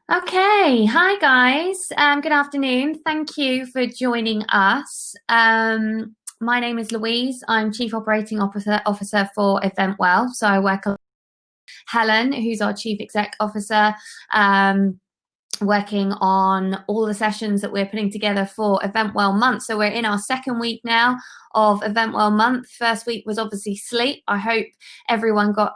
Okay, hi guys. Good afternoon. Thank you for joining us. My name is Louise. I'm Chief Operating Officer for Eventwell. So I work with Helen, who's our Chief Exec Officer. Working on all the sessions that we're putting together for Eventwell month. So we're in our second week now of Eventwell month. First week was obviously sleep. I hope everyone got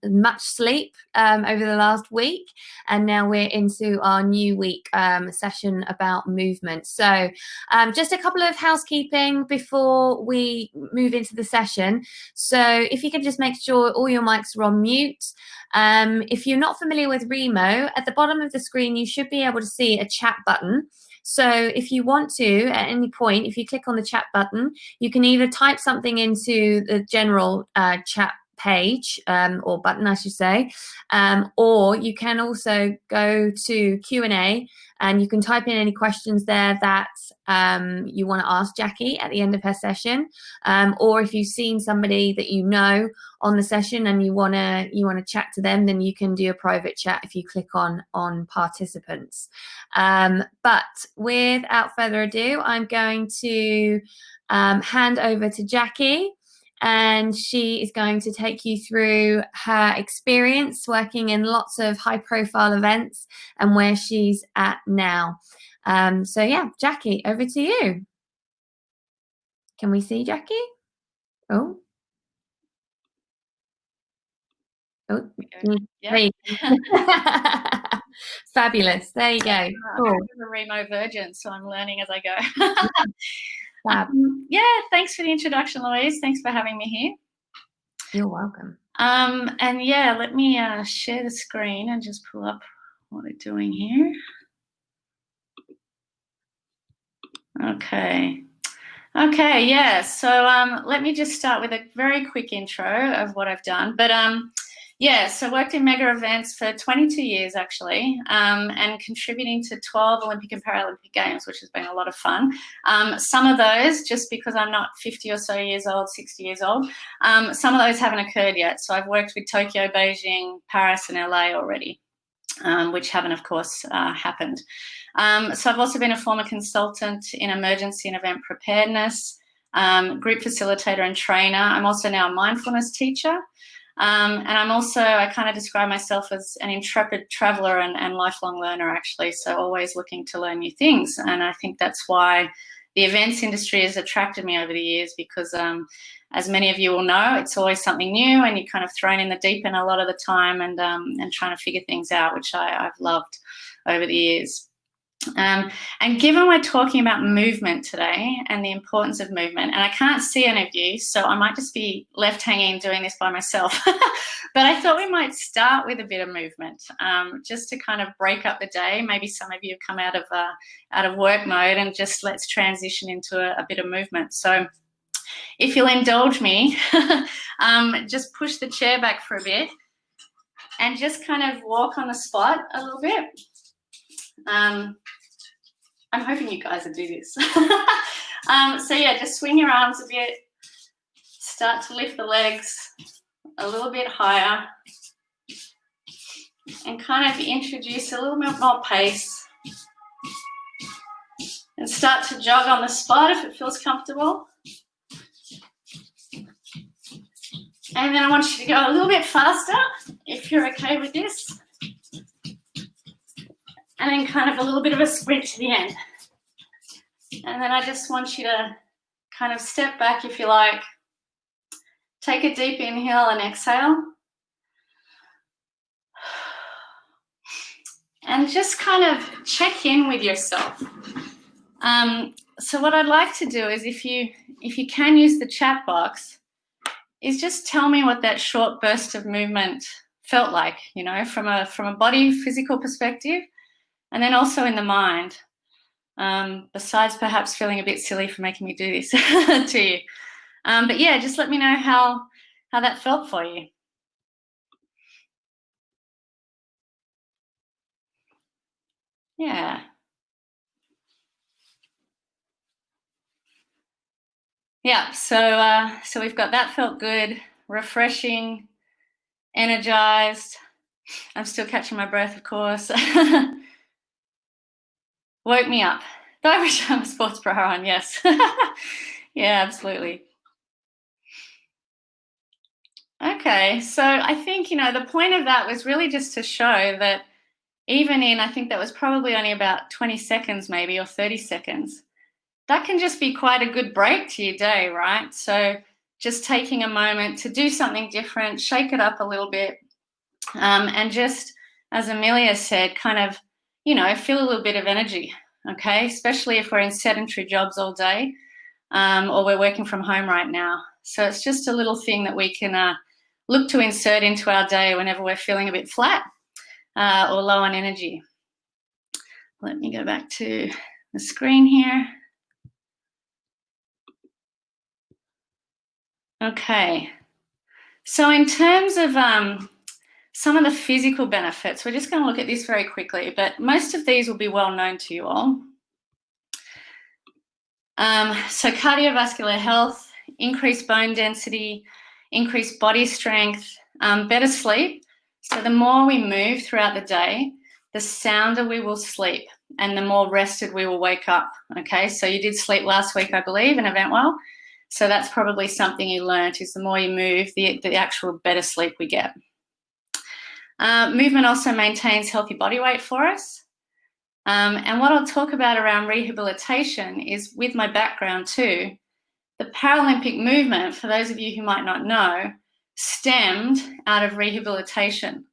much sleep over the last week. And now we're into our new week session about movement. So just a couple of housekeeping before we move into the session. So if you could just make sure all your mics are on mute. If you're not familiar with Remo, at the bottom of the screen, you should be able to see a chat button. So if you want to, at any point, if you click on the chat button, you can either type something into the general chat page or button, I should say, or you can also go to Q&A and you can type in any questions there that you want to ask Jacqui at the end of her session, or if you've seen somebody that you know on the session and you want to chat to them, then you can do a private chat if you click on participants. But without further ado, I'm going to hand over to Jacqui, and she is going to take you through her experience working in lots of high profile events and where she's at now. So yeah, Jacqui, over to you. Can we see Jacqui? Oh. Oh, yeah. Fabulous. There you go. Cool. I'm a Remo virgin, so I'm learning as I go. Yeah, thanks for the introduction, Louise. Thanks for having me here. You're welcome. And yeah, let me share the screen and just pull up what we're doing here. Okay, yeah. So let me just start with a very quick intro of what I've done. But yeah, so worked in mega events for 22 years actually, and contributing to 12 Olympic and Paralympic Games, which has been a lot of fun. Some of those, just because I'm not 50 or so years old, 60 years old, some of those haven't occurred yet. So I've worked with Tokyo, Beijing, Paris and LA already, which haven't, of course, happened. So I've also been a former consultant in emergency and event preparedness, group facilitator and trainer. I'm also now a mindfulness teacher. And I'm also, I kind of describe myself as an intrepid traveler and lifelong learner, actually. So always looking to learn new things. And I think that's why the events industry has attracted me over the years, because as many of you will know, it's always something new and you're kind of thrown in the deep end a lot of the time and trying to figure things out, which I've loved over the years. And given we're talking about movement today and the importance of movement, and I can't see any of you, so I might just be left hanging doing this by myself, but I thought we might start with a bit of movement, just to kind of break up the day. Maybe some of you have come out of work mode, and just let's transition into a bit of movement. So if you'll indulge me, just push the chair back for a bit and just kind of walk on the spot a little bit. I'm hoping you guys will do this. So yeah, just swing your arms a bit, start to lift the legs a little bit higher, and kind of introduce a little bit more pace, and start to jog on the spot if it feels comfortable. And then I want you to go a little bit faster if you're okay with this. And then kind of a little bit of a sprint to the end. And then I just want you to kind of step back, if you like. Take a deep inhale and exhale. And just kind of check in with yourself. So what I'd like to do is, if you can use the chat box, is just tell me what that short burst of movement felt like, you know, from a body physical perspective, and then also in the mind. Besides perhaps feeling a bit silly for making me do this to you. But yeah, just let me know how that felt for you. Yeah. Yeah, so we've got that felt good, refreshing, energized. I'm still catching my breath, of course. Woke me up. Though I wish I'm a sports bra on, yes. Yeah, absolutely. Okay, so I think, the point of that was really just to show that even in, I think that was probably only about 20 seconds maybe, or 30 seconds, that can just be quite a good break to your day, right? So just taking a moment to do something different, shake it up a little bit, and just, as Amelia said, kind of, feel a little bit of energy, okay? Especially if we're in sedentary jobs all day, or we're working from home right now. So it's just a little thing that we can look to insert into our day whenever we're feeling a bit flat or low on energy. Let me go back to the screen here. Okay, so in terms of some of the physical benefits, we're just going to look at this very quickly, but most of these will be well known to you all. So cardiovascular health, increased bone density, increased body strength, better sleep. So the more we move throughout the day, the sounder we will sleep and the more rested we will wake up. Okay, so you did sleep last week, I believe, in Eventwell. So that's probably something you learnt, is the more you move, the actual better sleep we get. Movement also maintains healthy body weight for us. And what I'll talk about around rehabilitation is, with my background too, the Paralympic movement, for those of you who might not know, stemmed out of rehabilitation.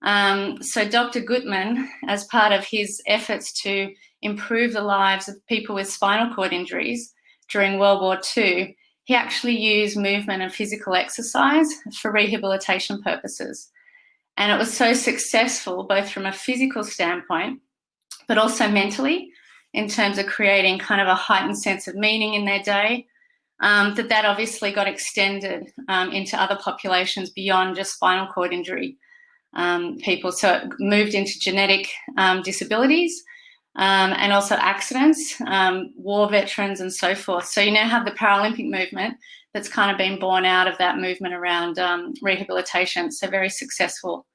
So Dr. Gutman, as part of his efforts to improve the lives of people with spinal cord injuries during World War II, he actually used movement and physical exercise for rehabilitation purposes. And it was so successful, both from a physical standpoint, but also mentally, in terms of creating kind of a heightened sense of meaning in their day, that obviously got extended into other populations beyond just spinal cord injury people. So it moved into genetic disabilities and also accidents, war veterans and so forth. So you now have the Paralympic movement that's kind of been born out of that movement around rehabilitation. So very successful.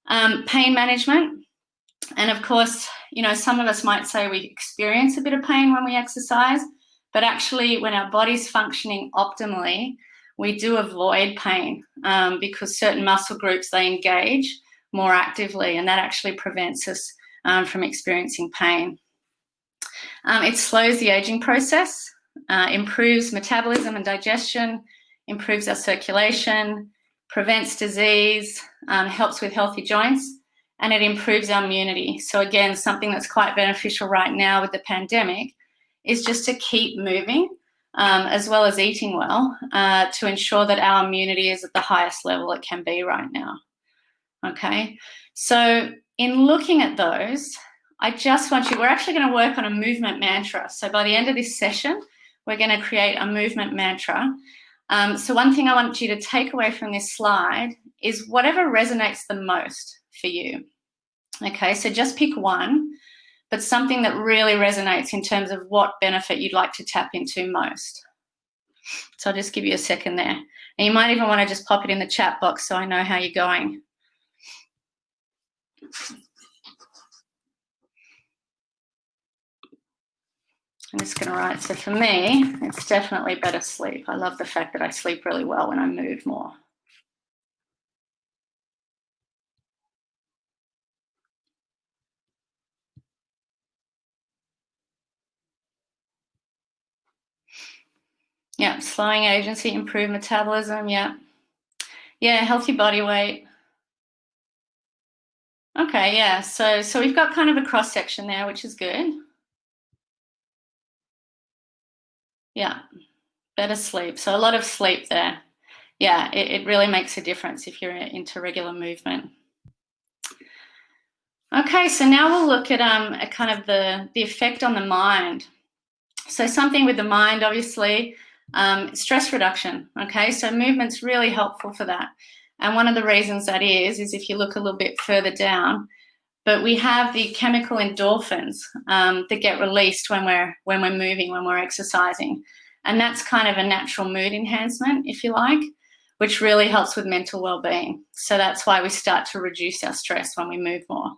Pain management. And of course, some of us might say we experience a bit of pain when we exercise, but actually when our body's functioning optimally, we do avoid pain because certain muscle groups, they engage more actively, and that actually prevents us from experiencing pain. It slows the aging process, improves metabolism and digestion, improves our circulation, prevents disease, helps with healthy joints, and it improves our immunity. So again, something that's quite beneficial right now with the pandemic is just to keep moving, as well as eating well, to ensure that our immunity is at the highest level it can be right now. Okay, so in looking at those, I just want you, we're actually going to work on a movement mantra. So by the end of this session, we're going to create a movement mantra. So one thing I want you to take away from this slide is whatever resonates the most for you. Okay, so just pick one, but something that really resonates in terms of what benefit you'd like to tap into most. So I'll just give you a second there. And you might even want to just pop it in the chat box so I know how you're going. I'm just going to write, so for me, it's definitely better sleep. I love the fact that I sleep really well when I move more. Yeah, slowing agency, improve metabolism, yeah. Yeah, healthy body weight. Okay, yeah, so we've got kind of a cross section there, which is good. Yeah, better sleep. So a lot of sleep there. Yeah, it really makes a difference if you're into regular movement. Okay, so now we'll look at kind of the effect on the mind. So something with the mind, obviously, stress reduction. Okay, so movement's really helpful for that. And one of the reasons that is if you look a little bit further down, but we have the chemical endorphins that get released when we're moving, when we're exercising. And that's kind of a natural mood enhancement, if you like. which really helps with mental well-being. So that's why we start to reduce our stress when we move more.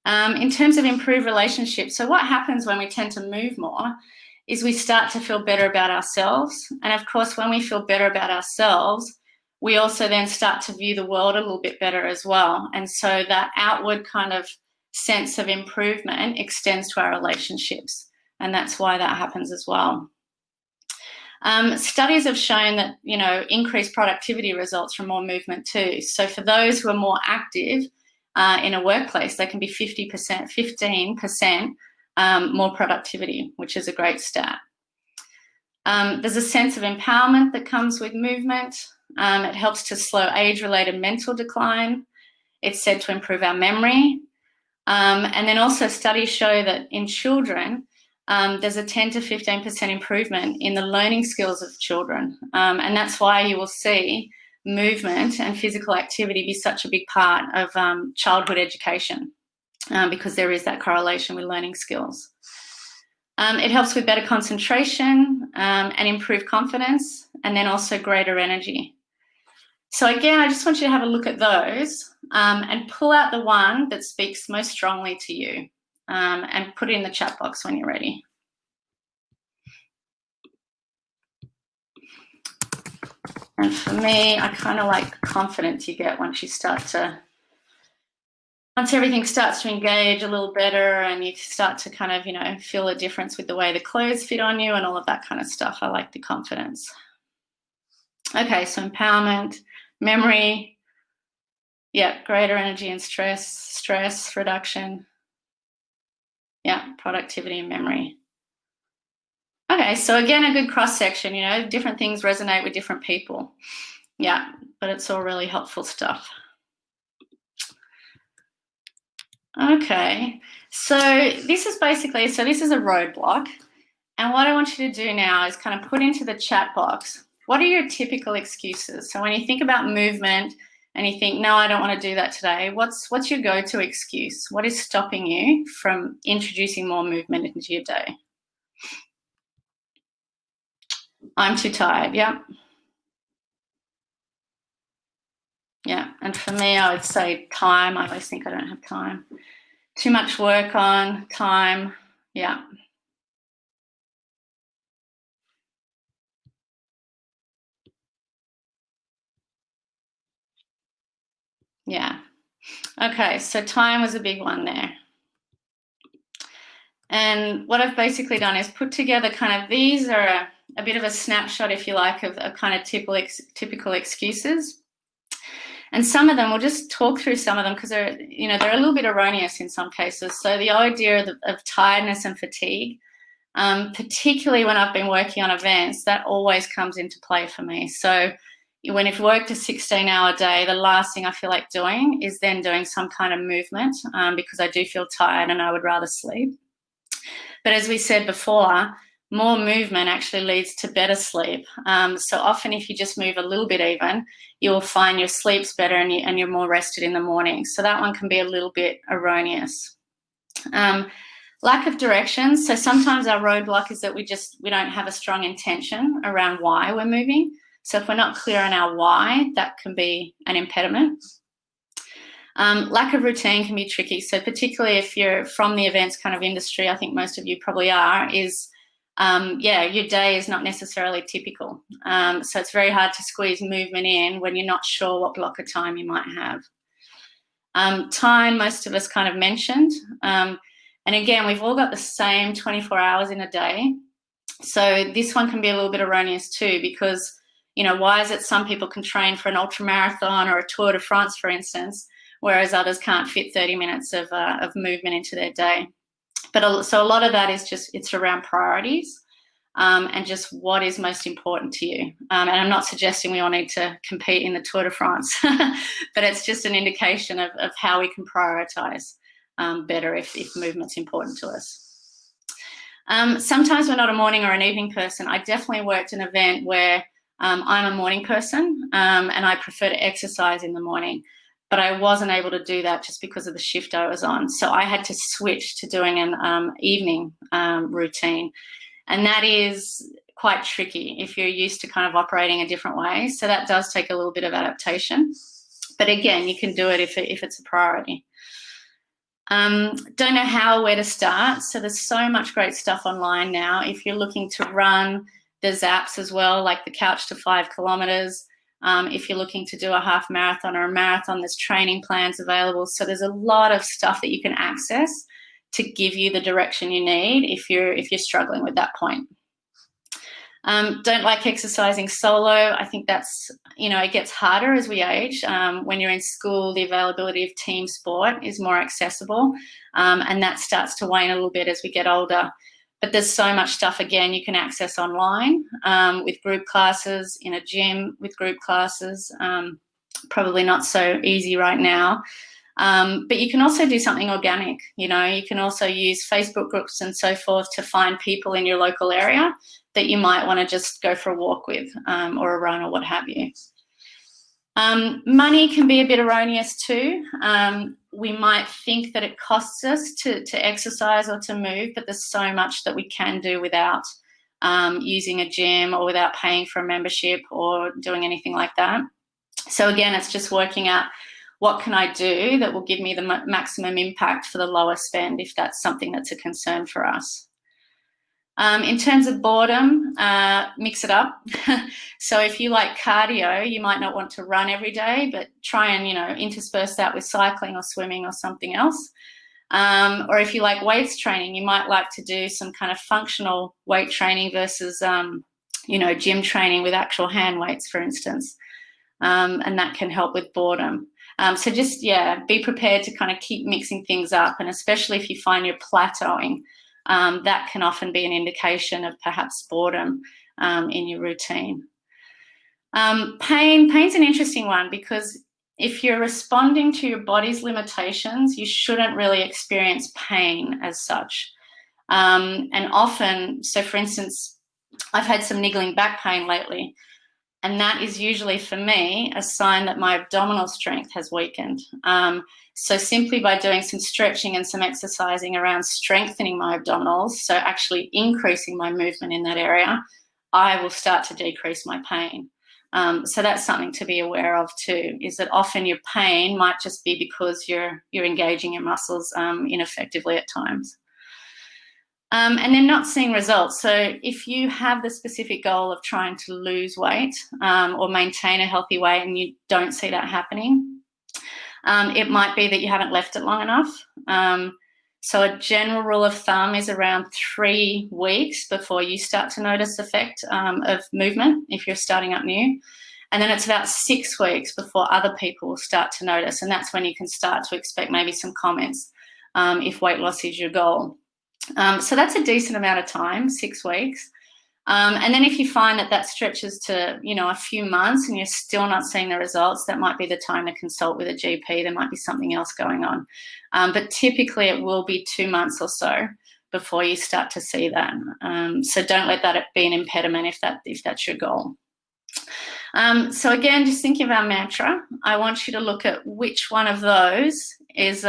In terms of improved relationships, so what happens when we tend to move more is we start to feel better about ourselves. And of course, when we feel better about ourselves, we also then start to view the world a little bit better as well. And so that outward kind of sense of improvement extends to our relationships. And that's why that happens as well. Studies have shown that, increased productivity results from more movement too. So for those who are more active in a workplace, they can be 15% more productivity, which is a great stat. There's a sense of empowerment that comes with movement. It helps to slow age-related mental decline. It's said to improve our memory. And then also studies show that in children, there's a 10 to 15% improvement in the learning skills of children. And that's why you will see movement and physical activity be such a big part of childhood education, because there is that correlation with learning skills. It helps with better concentration and improved confidence, and then also greater energy. So again, I just want you to have a look at those and pull out the one that speaks most strongly to you, and put it in the chat box when you're ready. And for me, I kind of like the confidence you get once everything starts to engage a little better and you start to kind of, feel a difference with the way the clothes fit on you and all of that kind of stuff. I like the confidence. Okay, so empowerment, memory, greater energy and stress reduction, productivity and memory. Okay, so again, a good cross-section, different things resonate with different people. Yeah, but it's all really helpful stuff. Okay, so this is a roadblock. And what I want you to do now is kind of put into the chat box, what are your typical excuses? So when you think about movement and you think, no, I don't want to do that today, what's your go-to excuse? What is stopping you from introducing more movement into your day? I'm too tired, yeah, and for me, I would say time. I always think I don't have time. Too much work on, time, yeah. Yeah, okay, so time was a big one there. And what I've basically done is put together kind of, these are a bit of a snapshot, if you like, of kind of typical excuses. And some of them, we'll just talk through some of them because they're a little bit erroneous in some cases. So the idea of tiredness and fatigue, particularly when I've been working on events, that always comes into play for me. So when I've worked a 16-hour day, the last thing I feel like doing is then doing some kind of movement because I do feel tired and I would rather sleep. But as we said before, more movement actually leads to better sleep. So often if you just move a little bit even, you'll find your sleep's better and you're more rested in the morning. So that one can be a little bit erroneous. Lack of direction. So sometimes our roadblock is that we don't have a strong intention around why we're moving. So if we're not clear on our why, that can be an impediment. Lack of routine can be tricky. So particularly if you're from the events kind of industry, I think most of you probably are, is your day is not necessarily typical. So it's very hard to squeeze movement in when you're not sure what block of time you might have. Time, most of us kind of mentioned. And again, we've all got the same 24 hours in a day. So this one can be a little bit erroneous too, because, why is it some people can train for an ultra marathon or a Tour de France, for instance, whereas others can't fit 30 minutes of movement into their day? But so a lot of that is it's around priorities and just what is most important to you. And I'm not suggesting we all need to compete in the Tour de France, but it's just an indication of how we can prioritize better if movement's important to us. Sometimes we're not a morning or an evening person. I definitely worked an event where I'm a morning person and I prefer to exercise in the morning. But I wasn't able to do that just because of the shift I was on. So I had to switch to doing an evening routine. And that is quite tricky if you're used to kind of operating a different way. So that does take a little bit of adaptation. But again, you can do it if it's a priority. Don't know how or where to start. So there's so much great stuff online now. If you're looking to run, there's apps as well, like the Couch to 5 kilometers. If you're looking to do a half marathon or a marathon, there's training plans available. So there's a lot of stuff that you can access to give you the direction you need if you're struggling with that point. Don't like exercising solo. I think that's, it gets harder as we age. When you're in school, the availability of team sport is more accessible, and that starts to wane a little bit as we get older. But there's so much stuff, again, you can access online with group classes, in a gym with group classes. Probably not so easy right now. But you can also do something organic. You can also use Facebook groups and so forth to find people in your local area that you might want to just go for a walk with, or a run or what have you. Money can be a bit erroneous too. We might think that it costs us to exercise or to move, but there's so much that we can do without using a gym or without paying for a membership or doing anything like that. So again, it's just working out, what can I do that will give me the maximum impact for the lower spend, if that's something that's a concern for us. In terms of boredom, mix it up. So if you like cardio, you might not want to run every day, but try and, intersperse that with cycling or swimming or something else. Or if you like weights training, you might like to do some kind of functional weight training versus, gym training with actual hand weights, for instance. And that can help with boredom. So just, be prepared to kind of keep mixing things up. And especially if you find you're plateauing, that can often be an indication of perhaps boredom in your routine. Pain's an interesting one, because if you're responding to your body's limitations, you shouldn't really experience pain as such. And often, so for instance, I've had some niggling back pain lately, and that is usually, for me, a sign that my abdominal strength has weakened. So simply by doing some stretching and some exercising around strengthening my abdominals, so actually increasing my movement in that area, I will start to decrease my pain. So that's something to be aware of too, is that often your pain might just be because you're engaging your muscles ineffectively at times. And then not seeing results. So if you have the specific goal of trying to lose weight or maintain a healthy weight and you don't see that happening, it might be that you haven't left it long enough. So a general rule of thumb is around 3 weeks before you start to notice effect of movement if you're starting up new. And then it's about 6 weeks before other people will start to notice. And that's when you can start to expect maybe some comments if weight loss is your goal. So that's a decent amount of time, 6 weeks. And then if you find that stretches to, a few months and you're still not seeing the results, that might be the time to consult with a GP. There might be something else going on. But typically it will be 2 months or so before you start to see that. So don't let that be an impediment if that's your goal. So again, just thinking of our mantra, I want you to look at which one of those is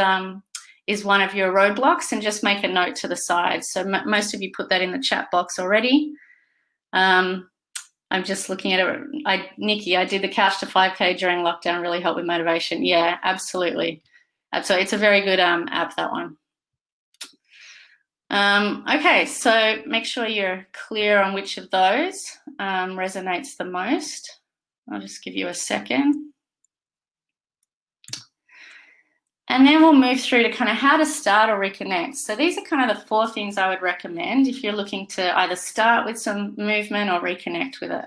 one of your roadblocks, and just make a note to the side. So most of you put that in the chat box already. I'm just looking at it. Nikki, I did the Couch to 5K during lockdown, really helped with motivation. Yeah, absolutely. Absolutely. It's a very good app, that one. Okay, so make sure you're clear on which of those resonates the most. I'll just give you a second. And then we'll move through to kind of how to start or reconnect. So these are kind of the 4 things I would recommend if you're looking to either start with some movement or reconnect with it.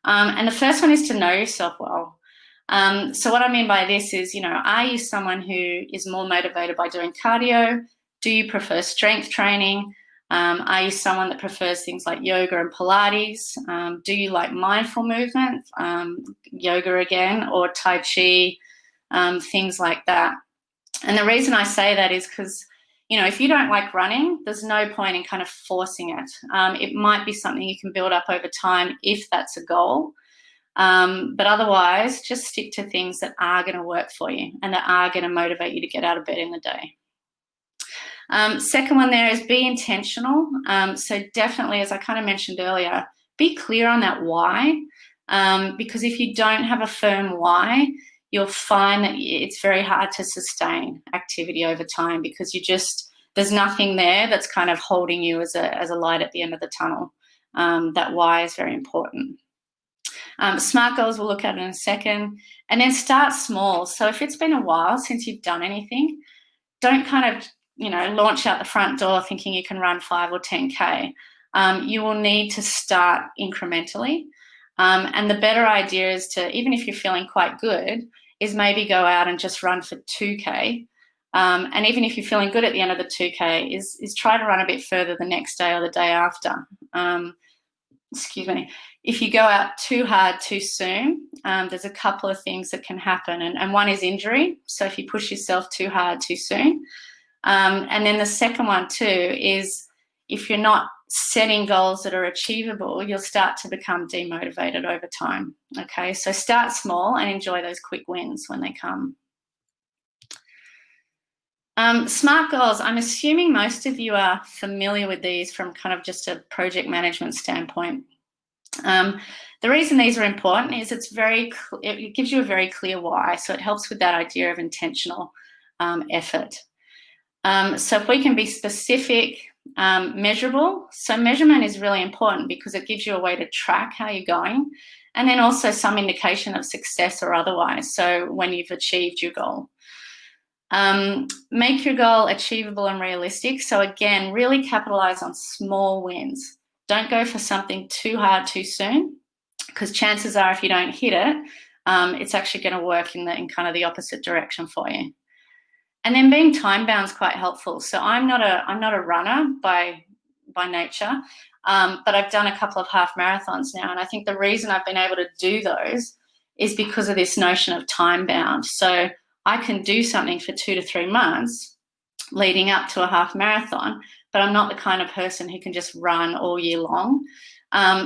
And the first one is to know yourself well. So what I mean by this is, are you someone who is more motivated by doing cardio? Do you prefer strength training? Are you someone that prefers things like yoga and Pilates? Do you like mindful movement, yoga again, or Tai Chi, things like that? And the reason I say that is because, if you don't like running, there's no point in kind of forcing it. It might be something you can build up over time if that's a goal. But otherwise, just stick to things that are going to work for you and that are going to motivate you to get out of bed in the day. Second one there is be intentional. So definitely, as I kind of mentioned earlier, be clear on that why, because if you don't have a firm why, you'll find that it's very hard to sustain activity over time, because there's nothing there that's kind of holding you as a light at the end of the tunnel. That why is very important. SMART goals we'll look at in a second, and then start small. So if it's been a while since you've done anything, don't kind of, launch out the front door thinking you can run 5 or 10K. You will need to start incrementally. And the better idea is to, even if you're feeling quite good, is maybe go out and just run for 2K. And even if you're feeling good at the end of the 2K, is try to run a bit further the next day or the day after. Excuse me. If you go out too hard too soon, there's a couple of things that can happen. And one is injury. So if you push yourself too hard too soon. And then the second one too is if you're not setting goals that are achievable, you'll start to become demotivated over time. Okay, so start small and enjoy those quick wins when they come. SMART goals, I'm assuming most of you are familiar with these from kind of just a project management standpoint. The reason these are important is it gives you a very clear why, so it helps with that idea of intentional effort. So if we can be specific, measurable. So measurement is really important because it gives you a way to track how you're going, and then also some indication of success or otherwise. So when you've achieved your goal. Make your goal achievable and realistic. So again, really capitalize on small wins. Don't go for something too hard too soon, because chances are if you don't hit it, it's actually going to work in kind of the opposite direction for you. And then being time bound is quite helpful. So I'm not a runner by nature, but I've done a couple of half marathons now, and I think the reason I've been able to do those is because of this notion of time bound. So I can do something for 2 to 3 months leading up to a half marathon, but I'm not the kind of person who can just run all year long.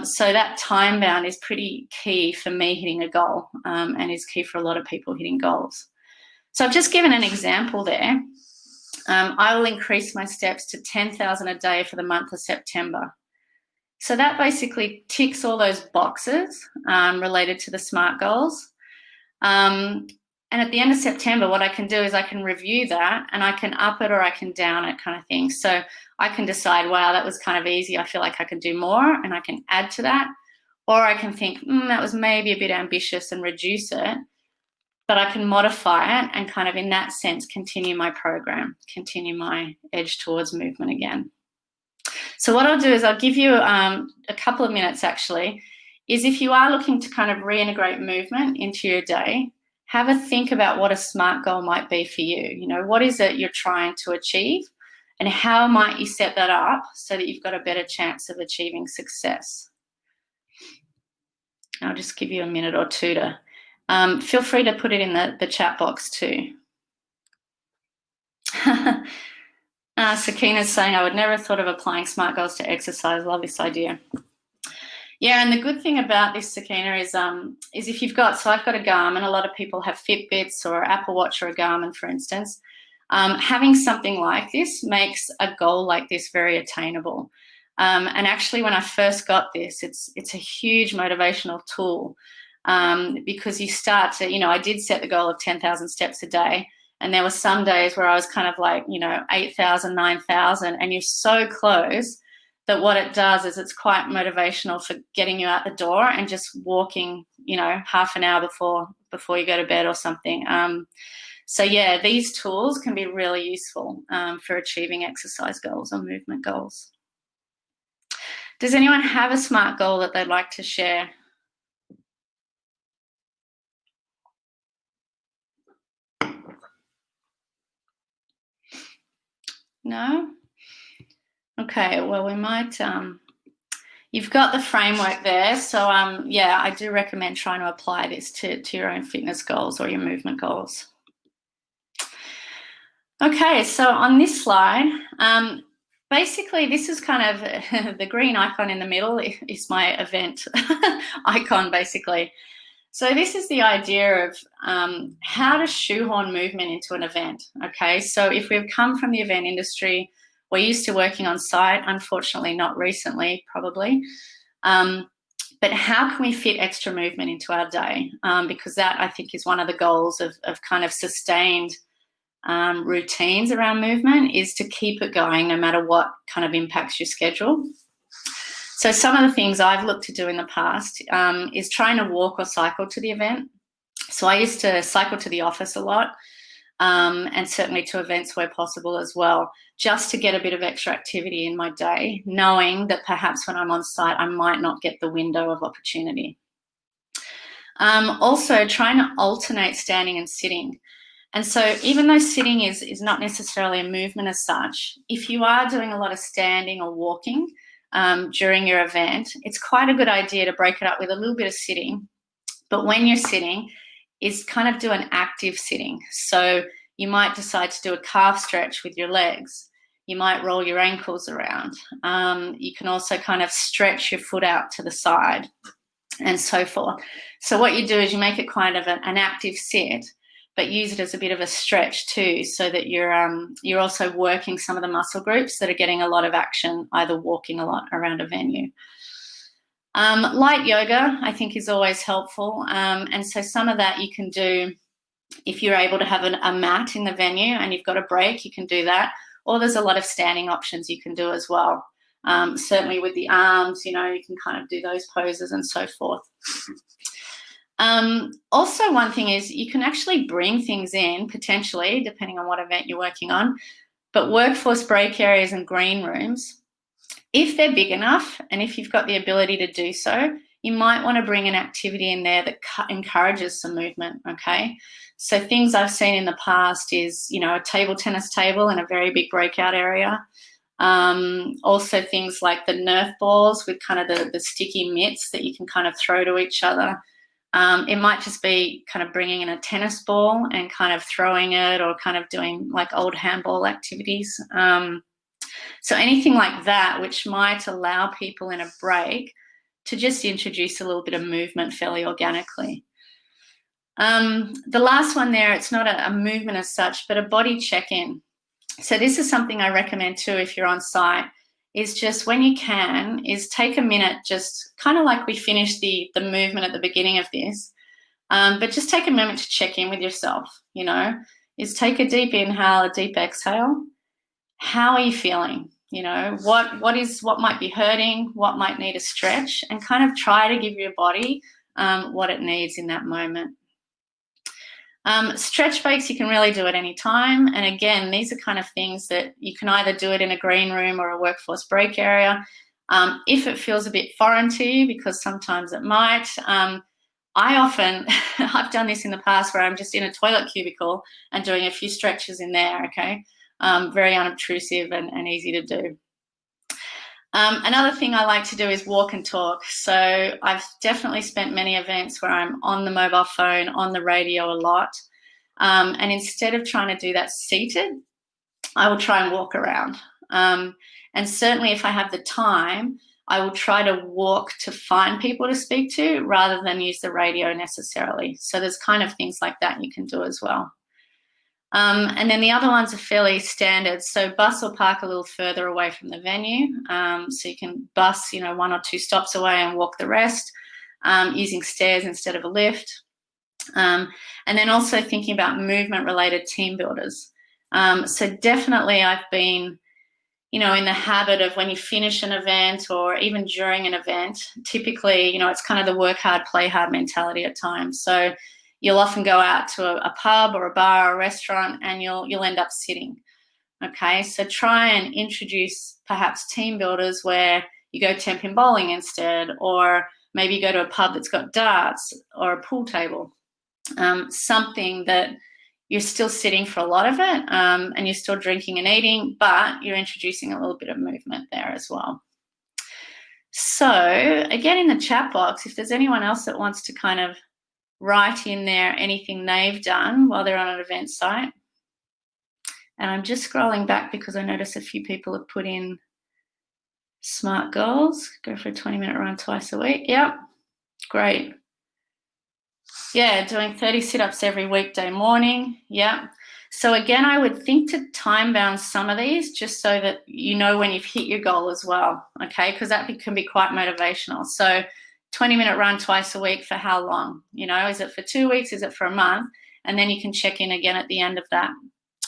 So that time bound is pretty key for me hitting a goal, and is key for a lot of people hitting goals. So I've just given an example there. I will increase my steps to 10,000 a day for the month of September. So that basically ticks all those boxes related to the SMART goals. And at the end of September, what I can do is I can review that, and I can up it or I can down it, kind of thing. So I can decide, wow, that was kind of easy. I feel like I can do more, and I can add to that. Or I can think, that was maybe a bit ambitious, and reduce it. But I can modify it and kind of in that sense continue my program, continue my edge towards movement again. So what I'll do is I'll give you a couple of minutes actually, is if you are looking to kind of reintegrate movement into your day, have a think about what a SMART goal might be for you. What is it you're trying to achieve, and how might you set that up so that you've got a better chance of achieving success? I'll just give you a minute or two to feel free to put it in the chat box too. Sakina's saying, I would never have thought of applying SMART goals to exercise. Love this idea. Yeah, and the good thing about this, Sakina, is if you've got, so I've got a Garmin, a lot of people have Fitbits or Apple Watch or a Garmin, for instance. Having something like this makes a goal like this very attainable. And actually, when I first got this, it's a huge motivational tool. Because you start to, I did set the goal of 10,000 steps a day, and there were some days where I was kind of like, 8,000, 9,000, and you're so close that what it does is it's quite motivational for getting you out the door and just walking, half an hour before you go to bed or something. So yeah, these tools can be really useful for achieving exercise goals or movement goals. Does anyone have a SMART goal that they'd like to share? No? Okay, well, we might, you've got the framework there. So, yeah, I do recommend trying to apply this to your own fitness goals or your movement goals. Okay, so on this slide, basically this is kind of the green icon in the middle is my event icon, basically. So this is the idea of how to shoehorn movement into an event, okay? So if we've come from the event industry, we're used to working on site, unfortunately not recently, probably. But how can we fit extra movement into our day? Because that, I think, is one of the goals of kind of sustained routines around movement, is to keep it going no matter what kind of impacts your schedule. So some of the things I've looked to do in the past is trying to walk or cycle to the event. So I used to cycle to the office a lot, and certainly to events where possible as well, just to get a bit of extra activity in my day, knowing that perhaps when I'm on site, I might not get the window of opportunity. Also trying to alternate standing and sitting. And so even though sitting is not necessarily a movement as such, if you are doing a lot of standing or walking during your event, it's quite a good idea to break it up with a little bit of sitting. But when you're sitting, is kind of do an active sitting. So you might decide to do a calf stretch with your legs. You might roll your ankles around. You can also kind of stretch your foot out to the side and so forth. So what you do is you make it kind of an active sit, but use it as a bit of a stretch too, so that you're also working some of the muscle groups that are getting a lot of action, either walking a lot around a venue. Light yoga, I think, is always helpful. And so some of that you can do if you're able to have a mat in the venue and you've got a break, you can do that. Or there's a lot of standing options you can do as well. Certainly with the arms, you can kind of do those poses and so forth. Also, one thing is you can actually bring things in, potentially, depending on what event you're working on, but workforce break areas and green rooms, if they're big enough and if you've got the ability to do so, you might want to bring an activity in there that encourages some movement, okay? So things I've seen in the past is, a table tennis table in a very big breakout area. Also things like the Nerf balls with kind of the sticky mitts that you can kind of throw to each other. It might just be kind of bringing in a tennis ball and kind of throwing it, or kind of doing like old handball activities. So anything like that, which might allow people in a break to just introduce a little bit of movement fairly organically. The last one there, it's not a movement as such, but a body check-in. So this is something I recommend too if you're on site, is just when you can, is take a minute, just kind of like we finished the movement at the beginning of this, but just take a moment to check in with yourself, is take a deep inhale, a deep exhale. How are you feeling? What might be hurting, what might need a stretch, and kind of try to give your body what it needs in that moment. Stretch breaks, you can really do at any time. And again, these are kind of things that you can either do it in a green room or a workforce break area. If it feels a bit foreign to you, because sometimes it might, I've done this in the past where I'm just in a toilet cubicle and doing a few stretches in there, okay? Very unobtrusive and easy to do. Another thing I like to do is walk and talk. So I've definitely spent many events where I'm on the mobile phone, on the radio a lot. And instead of trying to do that seated, I will try and walk around. And certainly if I have the time, I will try to walk to find people to speak to rather than use the radio necessarily. So there's kind of things like that you can do as well. And then the other ones are fairly standard. So bus or park a little further away from the venue. So you can bus, 1 or 2 stops away and walk the rest, using stairs instead of a lift. And then also thinking about movement-related team builders. So definitely I've been, in the habit of when you finish an event or even during an event, typically, it's kind of the work hard, play hard mentality at times. So you'll often go out to a pub or a bar or a restaurant and you'll end up sitting. Okay, so try and introduce perhaps team builders where you go 10-pin bowling instead, or maybe you go to a pub that's got darts or a pool table. Something that you're still sitting for a lot of it, and you're still drinking and eating, but you're introducing a little bit of movement there as well. So again, in the chat box, if there's anyone else that wants to kind of write in there anything they've done while they're on an event site. And I'm just scrolling back because I notice a few people have put in SMART goals. Go for a 20-minute run twice a week. Yep, great. Yeah, doing 30 sit-ups every weekday morning. Yeah. So again, I would think to time bound some of these just so that you know when you've hit your goal as well, okay? Because that can be quite motivational. So 20-minute run twice a week for how long? You know, is it for 2 weeks? Is it for a month? And then you can check in again at the end of that.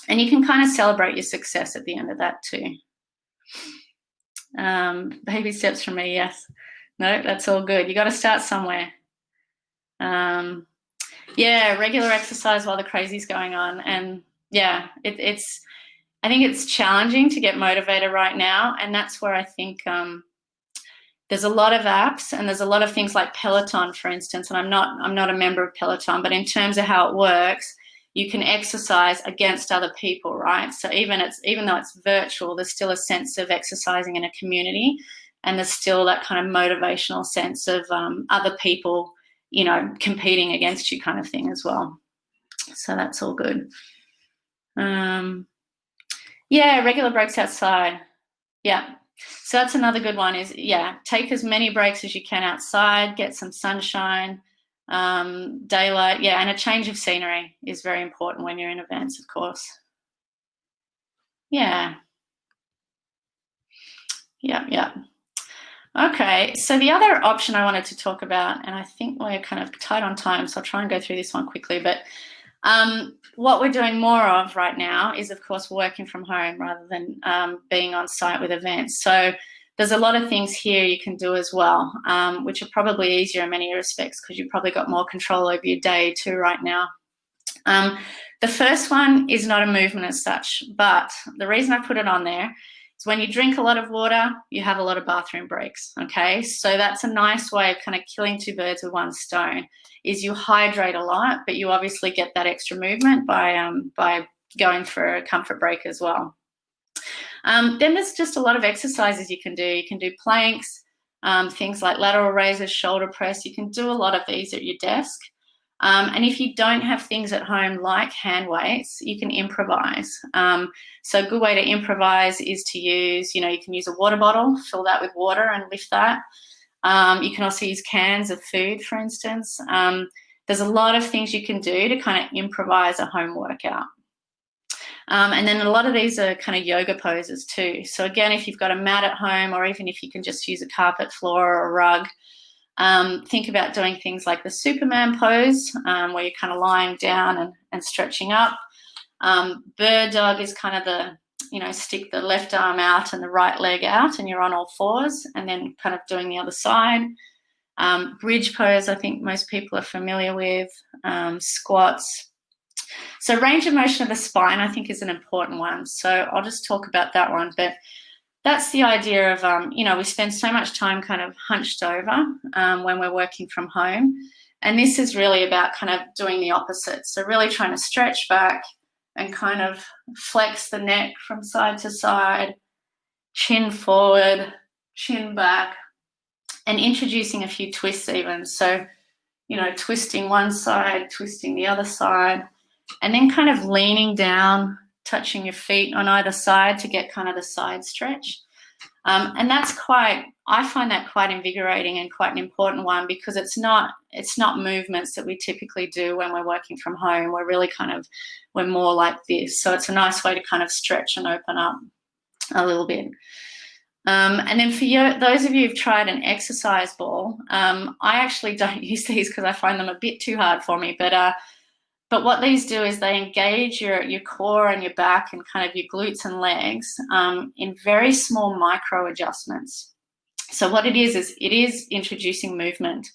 And you can kind of celebrate your success at the end of that too. Baby steps from me, yes. No, that's all good. You got to start somewhere. Yeah, regular exercise while the crazy's going on. And yeah, I think it's challenging to get motivated right now. And that's where I think there's a lot of apps and there's a lot of things like Peloton, for instance. And I'm not a member of Peloton, but in terms of how it works, you can exercise against other people, right? So even though it's virtual, there's still a sense of exercising in a community, and there's still that kind of motivational sense of other people, you know, competing against you kind of thing as well. So that's all good. Yeah, regular breaks outside. Yeah. So that's another good one is, yeah, take as many breaks as you can outside, get some sunshine, daylight. Yeah, and a change of scenery is very important when you're in events, of course. Yeah. Yeah. Okay, so the other option I wanted to talk about, and I think we're kind of tight on time, so I'll try and go through this one quickly, but what we're doing more of right now is, of course, working from home rather than being on site with events. So there's a lot of things here you can do as well, which are probably easier in many respects because you've probably got more control over your day too right now. The first one is not a movement as such, but the reason I put it on there is when you drink a lot of water, you have a lot of bathroom breaks, okay? So that's a nice way of kind of killing two birds with one stone, is you hydrate a lot, but you obviously get that extra movement by going for a comfort break as well. Then there's just a lot of exercises you can do. You can do planks, things like lateral raises, shoulder press. You can do a lot of these at your desk. And if you don't have things at home like hand weights, you can improvise. So a good way to improvise is to use, you can use a water bottle, fill that with water and lift that. You can also use cans of food, for instance. There's a lot of things you can do to kind of improvise a home workout. And then a lot of these are kind of yoga poses too. So again, if you've got a mat at home, or even if you can just use a carpet floor or a rug, think about doing things like the Superman pose, where you're kind of lying down and stretching up. Bird dog is kind of the, stick the left arm out and the right leg out and you're on all fours, and then kind of doing the other side. Bridge pose, I think most people are familiar with. Squats. So range of motion of the spine, I think, is an important one. So I'll just talk about that one. But that's the idea of, we spend so much time kind of hunched over when we're working from home. And this is really about kind of doing the opposite. So really trying to stretch back and kind of flex the neck from side to side, chin forward, chin back, and introducing a few twists even. So, twisting one side, twisting the other side, and then kind of leaning down, touching your feet on either side to get kind of the side stretch. And I find that quite invigorating and quite an important one, because it's not movements that we typically do when we're working from home. We're more like this. So it's a nice way to kind of stretch and open up a little bit. And then for those of you who've tried an exercise ball, I actually don't use these because I find them a bit too hard for me, but what these do is they engage your core and your back and kind of your glutes and legs in very small micro adjustments. So what it is it is introducing movement,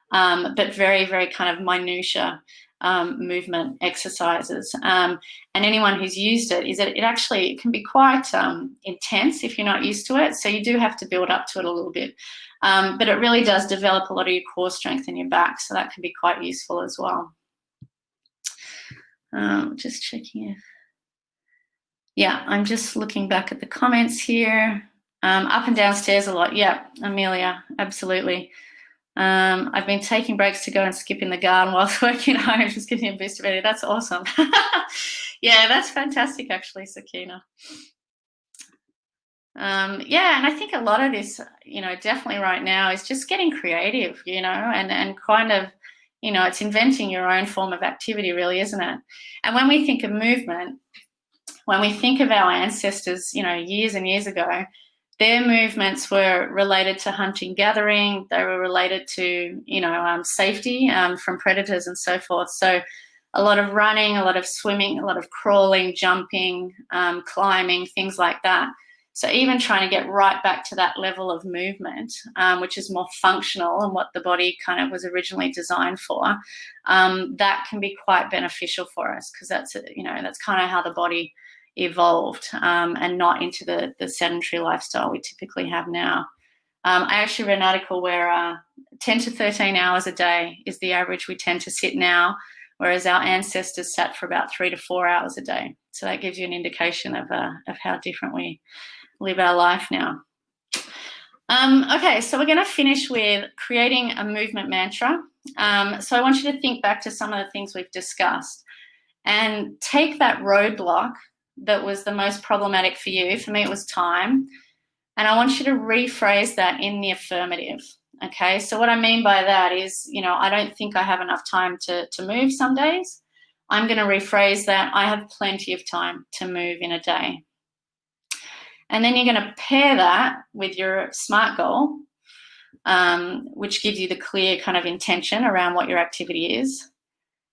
but very, very kind of minutiae movement exercises. And anyone who's used it it can be quite intense if you're not used to it. So you do have to build up to it a little bit. But it really does develop a lot of your core strength in your back. So that can be quite useful as well. Just checking if, yeah, I'm just looking back at the comments here. Up and downstairs a lot. Yeah, Amelia, absolutely. I've been taking breaks to go and skip in the garden whilst working at home, just getting a boost of energy. That's awesome. Yeah, that's fantastic, actually, Sakina. Yeah, and I think a lot of this, definitely right now is just getting creative, and kind of, it's inventing your own form of activity, really, isn't it? And when we think of movement, when we think of our ancestors, years and years ago, their movements were related to hunting, gathering. They were related to, safety from predators and so forth. So a lot of running, a lot of swimming, a lot of crawling, jumping, climbing, things like that. So even trying to get right back to that level of movement, which is more functional and what the body kind of was originally designed for, that can be quite beneficial for us, because that's kind of how the body evolved, and not into the sedentary lifestyle we typically have now. I actually read an article where 10 to 13 hours a day is the average we tend to sit now, whereas our ancestors sat for about 3 to 4 hours a day. So that gives you an indication of how different we live our life now. Okay, so we're going to finish with creating a movement mantra. So I want you to think back to some of the things we've discussed and take that roadblock that was the most problematic for you. For me, it was time. And I want you to rephrase that in the affirmative. Okay, so what I mean by that is, I don't think I have enough time to move some days. I'm going to rephrase that. I have plenty of time to move in a day. And then you're going to pair that with your SMART goal, which gives you the clear kind of intention around what your activity is.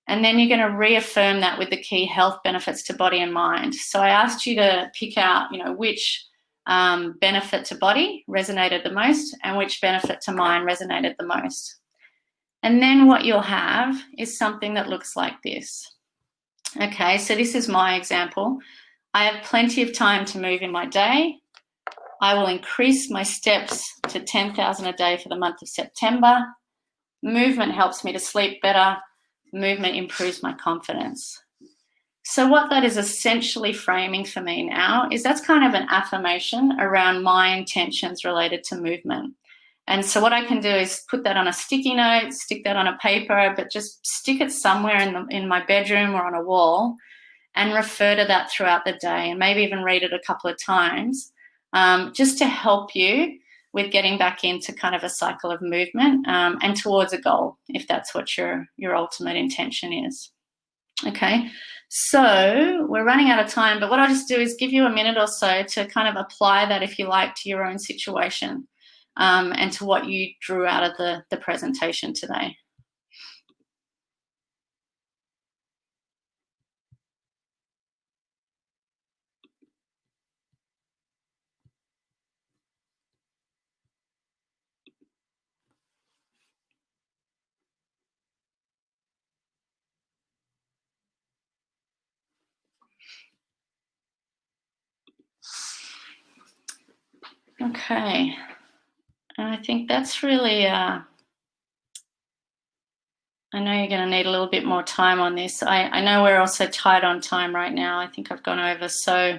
And then you're going to reaffirm that with the key health benefits to body and mind. So I asked you to pick out, which benefit to body resonated the most and which benefit to mind resonated the most. And then what you'll have is something that looks like this. Okay, so this is my example. I have plenty of time to move in my day. I will increase my steps to 10,000 a day for the month of September. Movement helps me to sleep better. Movement improves my confidence. So what that is essentially framing for me now is that's kind of an affirmation around my intentions related to movement. And so what I can do is put that on a sticky note, stick that on a paper, but just stick it somewhere in my bedroom or on a wall and refer to that throughout the day, and maybe even read it a couple of times, just to help you with getting back into kind of a cycle of movement, and towards a goal, if that's what your ultimate intention is. Okay, so we're running out of time, but what I'll just do is give you a minute or so to kind of apply that, if you like, to your own situation, and to what you drew out of the presentation today. Okay, and I think that's really, I know you're going to need a little bit more time on this. I know we're also tight on time right now. I think I've gone over. So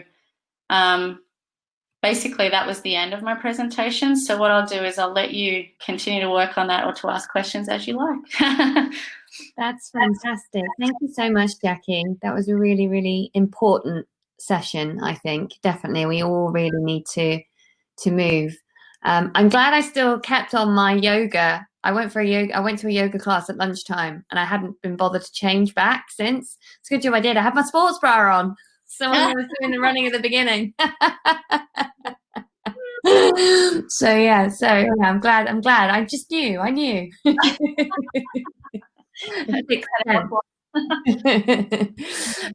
basically that was the end of my presentation. So what I'll do is I'll let you continue to work on that or to ask questions as you like. That's fantastic. Thank you so much, Jacqui. That was a really, really important session, I think. Definitely. We all really need to move. I'm glad I still kept on my yoga. I went to a yoga class at lunchtime and I hadn't been bothered to change back since. It's a good job I did. I had my sports bra on. So when I was doing the running at the beginning. So yeah, I'm glad. I just knew. I knew.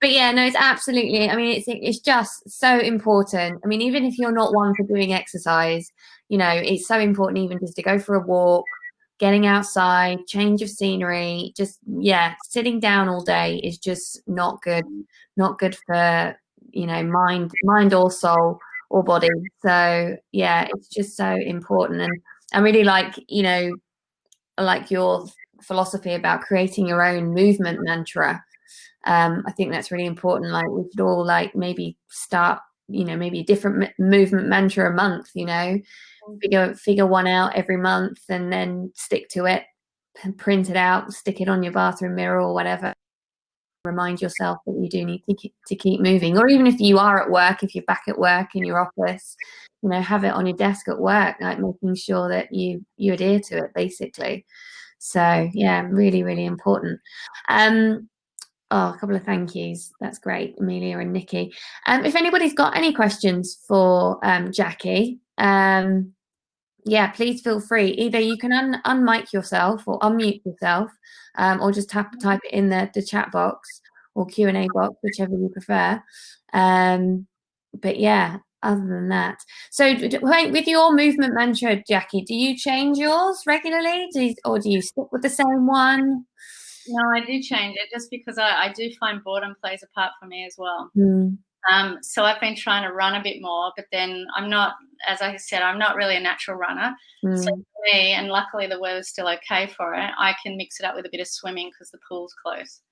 But yeah, no, it's absolutely, I mean, it's just so important. I mean, even if you're not one for doing exercise, it's so important even just to go for a walk, getting outside, change of scenery. Just, yeah, sitting down all day is just not good for mind or soul or body. So yeah, it's just so important. And I really like your philosophy about creating your own movement mantra. I think that's really important. Like, we should all maybe start, maybe a different movement mantra a month, figure one out every month and then stick to it, print it out, stick it on your bathroom mirror or whatever. Remind yourself that you do need to keep moving. Or even if you are at work, if you're back at work in your office, have it on your desk at work, like making sure that you adhere to it, basically. So yeah, really, really important. A couple of thank yous. That's great, Amelia and Nikki. If anybody's got any questions for Jacqui, Yeah, please feel free. Either you can unmic yourself or unmute yourself, or just type it in the chat box or Q&A box, whichever you prefer. But yeah, other than that. So with your movement mantra, Jacqui, do you change yours regularly? Or do you stick with the same one? No, I do change it just because I do find boredom plays a part for me as well. So I've been trying to run a bit more, but then I'm not, as I said, I'm not really a natural runner. So for me, and luckily the weather's still okay for it, I can mix it up with a bit of swimming because the pool's close.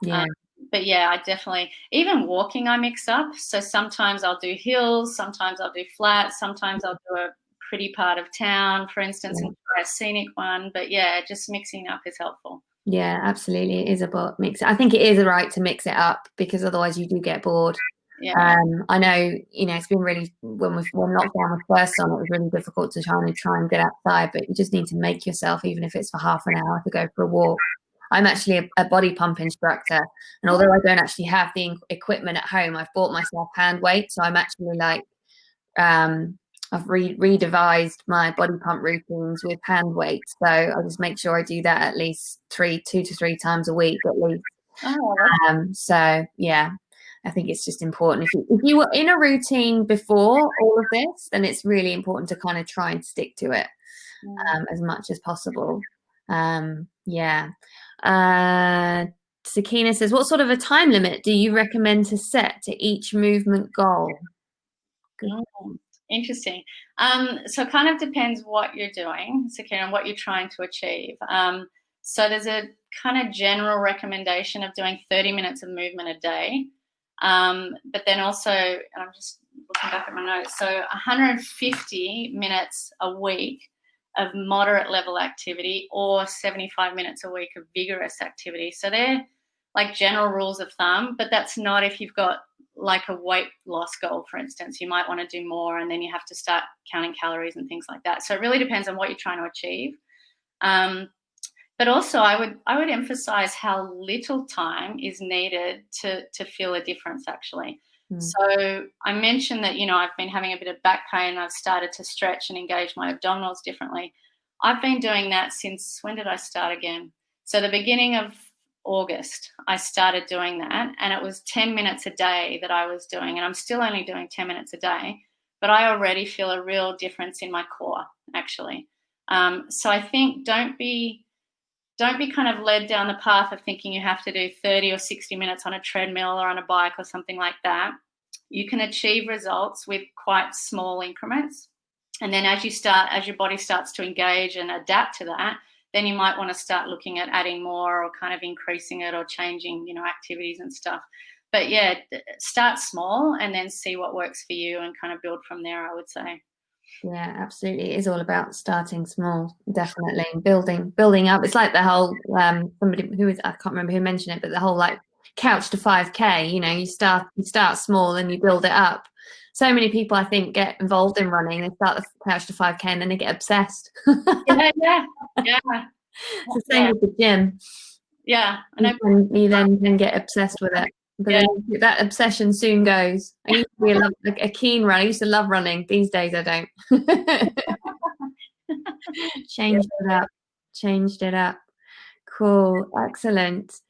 Yeah. But yeah, I definitely, even walking I mix up. So sometimes I'll do hills, sometimes I'll do flats, sometimes I'll do a pretty part of town, for instance, and try a scenic one. But yeah, just mixing up is helpful. Yeah, absolutely. It is about mix. I think it is a right to mix it up because otherwise you do get bored. Yeah. I know, it's been really, when lockdown was first on, it was really difficult to try and get outside, but you just need to make yourself, even if it's for half an hour, to go for a walk. I'm actually a body pump instructor, and although I don't actually have the equipment at home, I've bought myself hand weights. So I'm actually like, I've redevised my body pump routines with hand weights. So I just make sure I do that at least 2 to 3 times a week at least. So yeah, I think it's just important. If you were in a routine before all of this, then it's really important to kind of try and stick to it as much as possible. Yeah. Sakina says, what sort of a time limit do you recommend to set to each movement goal? Interesting. So it kind of depends what you're doing, Sakina, and what you're trying to achieve. So there's a kind of general recommendation of doing 30 minutes of movement a day. But then also, and I'm just looking back at my notes, so 150 minutes a week of moderate level activity or 75 minutes a week of vigorous activity. So they're like general rules of thumb, but that's not if you've got like a weight loss goal, for instance. You might want to do more and then you have to start counting calories and things like that. So it really depends on what you're trying to achieve. But also I would emphasize how little time is needed to feel a difference, actually. So I mentioned that, I've been having a bit of back pain. I've started to stretch and engage my abdominals differently. I've been doing that since, when did I start again? So the beginning of August, I started doing that, and it was 10 minutes a day that I was doing, and I'm still only doing 10 minutes a day, but I already feel a real difference in my core, actually. So I think don't be kind of led down the path of thinking you have to do 30 or 60 minutes on a treadmill or on a bike or something like that. You can achieve results with quite small increments. And then as your body starts to engage and adapt to that, then you might want to start looking at adding more or kind of increasing it or changing, activities and stuff. But yeah, start small and then see what works for you and kind of build from there, I would say. Yeah, absolutely. It is all about starting small, definitely, building up. It's like the whole somebody I can't remember who mentioned it, but the whole like couch to 5K. You start small and you build it up. So many people, I think, get involved in running. They start the couch to 5K and then they get obsessed. Yeah. It's the same with the gym. Yeah, you then can get obsessed with it. But then that obsession soon goes. I used to be a keen runner. I used to love running. These days I don't. Changed it up. Cool. Excellent.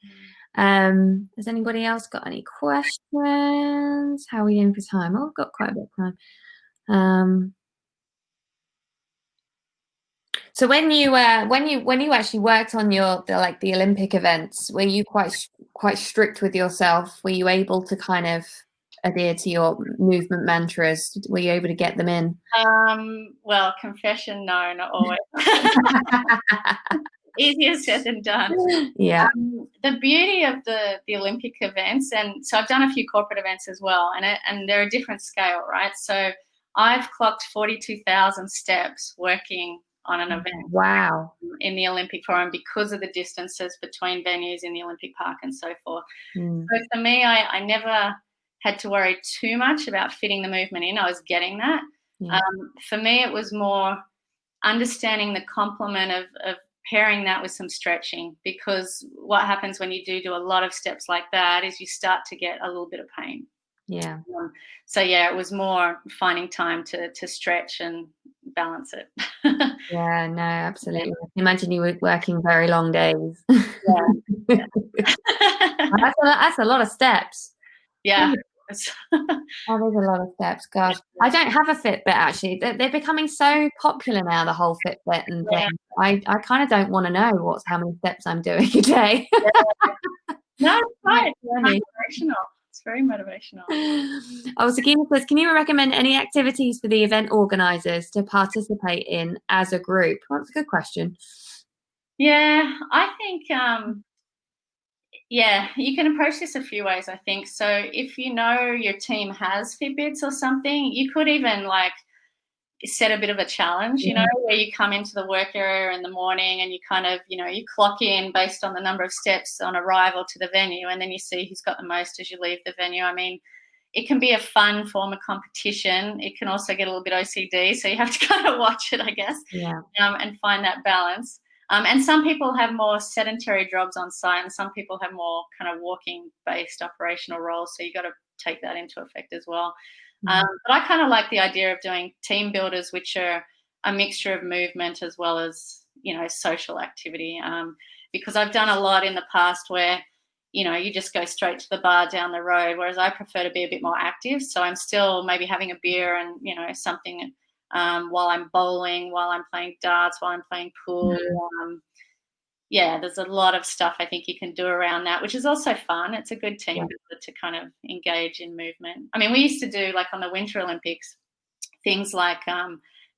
Has anybody else got any questions? How are we doing for time? Oh, I've got quite a bit of time. So when you actually worked on the Olympic events, were you quite strict with yourself? Were you able to kind of adhere to your movement mantras? Were you able to get them in? Well, confession, no, not always. Easier said than done. Yeah. The beauty of the Olympic events, and so I've done a few corporate events as well, and they're a different scale, right? So I've clocked 42,000 steps working on an event. Wow. In the Olympic Forum because of the distances between venues in the Olympic Park and so forth. So for me, I never had to worry too much about fitting the movement in. I was getting that. Yeah. For me, it was more understanding the complement of pairing that with some stretching, because what happens when you do a lot of steps like that is you start to get a little bit of pain. Yeah. So yeah, it was more finding time to stretch and balance it. Yeah, no, absolutely. I can imagine you were working very long days. Yeah. That's a lot of steps. Yeah. Oh, there's a lot of steps. Gosh, I don't have a Fitbit actually. They're becoming so popular now, the whole Fitbit and Yeah. things. I kind of don't want to know how many steps I'm doing a day. No, it's fine. It's motivational. It's very motivational. Oh, Sakina says, can you recommend any activities for the event organisers to participate in as a group? That's a good question. Yeah, I think yeah, you can approach this a few ways, I think. So if you know your team has Fitbits or something, you could even like set a bit of a challenge, you know, where you come into the work area in the morning and you kind of, you know, you clock in based on the number of steps on arrival to the venue, and then you see who's got the most as you leave the venue. I mean, it can be a fun form of competition. It can also get a little bit OCD, so you have to kind of watch it, I guess, and find that balance. And some people have more sedentary jobs on site, and some people have more kind of walking-based operational roles, so you've got to take that into effect as well. But I kind of like the idea of doing team builders, which are a mixture of movement as well as, you know, social activity. Because I've done a lot in the past where, you know, you just go straight to the bar down the road, whereas I prefer to be a bit more active. So I'm still maybe having a beer and, you know, something while I'm bowling, while I'm playing darts, while I'm playing pool. Yeah, there's a lot of stuff I think you can do around that, which is also fun. It's a good team builder to kind of engage in movement. I mean, we used to do, like on the Winter Olympics, things like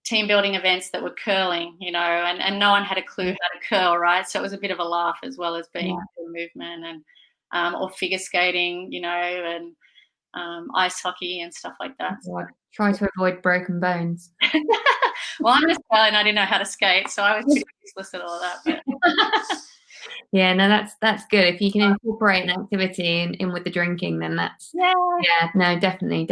team building events that were curling, you know, and no one had a clue how to curl, right? So it was a bit of a laugh as well as being a movement, and or figure skating, you know, and ice hockey and stuff like that. Try to avoid broken bones. Well, I'm Australian. I didn't know how to skate, so I was pretty useless at all of that. But yeah, no, that's good. If you can incorporate an activity in with the drinking, then that's no, definitely.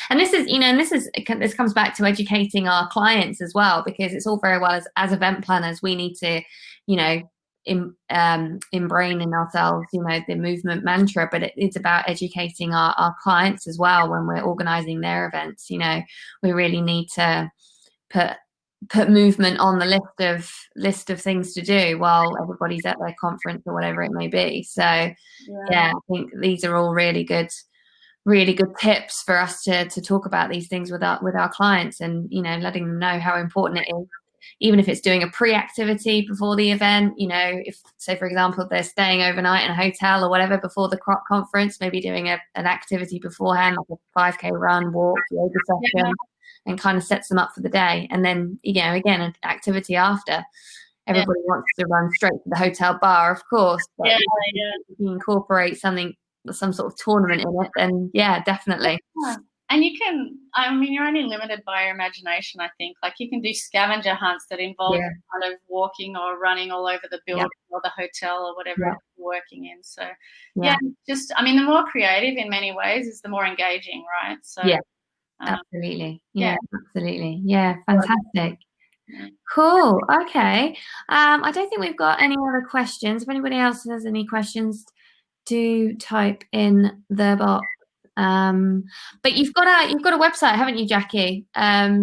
And this is, you know, and this comes back to educating our clients as well, because it's all very well as event planners, we need to, you know, inbrain in ourselves, you know, the movement mantra, but it's about educating our clients as well when we're organizing their events. You know, we really need to put movement on the list of things to do while everybody's at their conference or whatever it may be. So I think these are all really good tips for us to talk about these things with our clients, and, you know, letting them know how important it is, even if it's doing a pre-activity before the event. You know, if, say for example, they're staying overnight in a hotel or whatever before the conference, maybe doing an activity beforehand, like a 5K run, walk, yoga session, and kind of sets them up for the day. And then, you know, again, an activity after. Everybody wants to run straight to the hotel bar, of course, but if you incorporate some sort of tournament in it, then definitely. And you can, I mean, you're only limited by your imagination, I think. Like, you can do scavenger hunts that involve kind of walking or running all over the building or the hotel or whatever you're working in. So just, I mean, the more creative in many ways is the more engaging, right? So absolutely. Absolutely. Yeah, fantastic. Cool. Okay. I don't think we've got any other questions. If anybody else has any questions, do type in the box. But you've got a website, haven't you, Jacqui?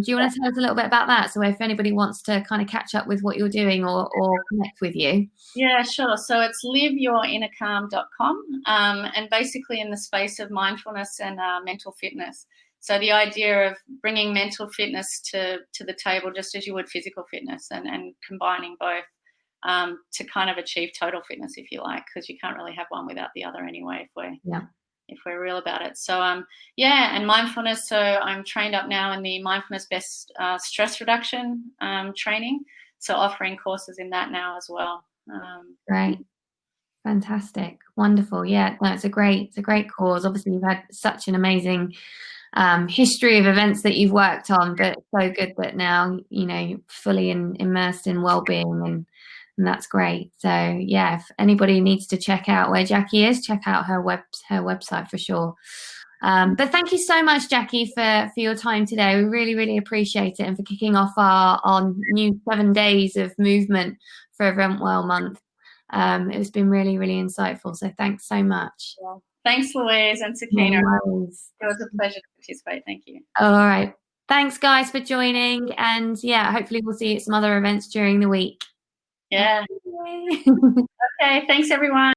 Do you want to tell us a little bit about that? So if anybody wants to kind of catch up with what you're doing or connect with you. Yeah, sure. So it's liveyourinnercalm.com, and basically in the space of mindfulness and mental fitness. So the idea of bringing mental fitness to the table, just as you would physical fitness, and combining both to kind of achieve total fitness, if you like, because you can't really have one without the other anyway, if we're real about it. So and mindfulness. So I'm trained up now in the mindfulness best stress reduction training. So offering courses in that now as well. Great. Fantastic. Wonderful. Yeah, no, it's a great cause. Obviously you've had such an amazing history of events that you've worked on, but it's so good that now, you know, you're fully immersed in well-being, and that's great. So if anybody needs to check out where Jacqui is, check out her website for sure. But thank you so much, Jacqui, for your time today. We really, really appreciate it, and for kicking off our new 7 days of movement for Event Well Month. It's been really, really insightful. So thanks so much. Yeah. Thanks, Louise and Sakina. No worries. It was a pleasure to participate. Thank you. All right. Thanks, guys, for joining. And yeah, hopefully we'll see you at some other events during the week. Yeah. Okay. Thanks, everyone.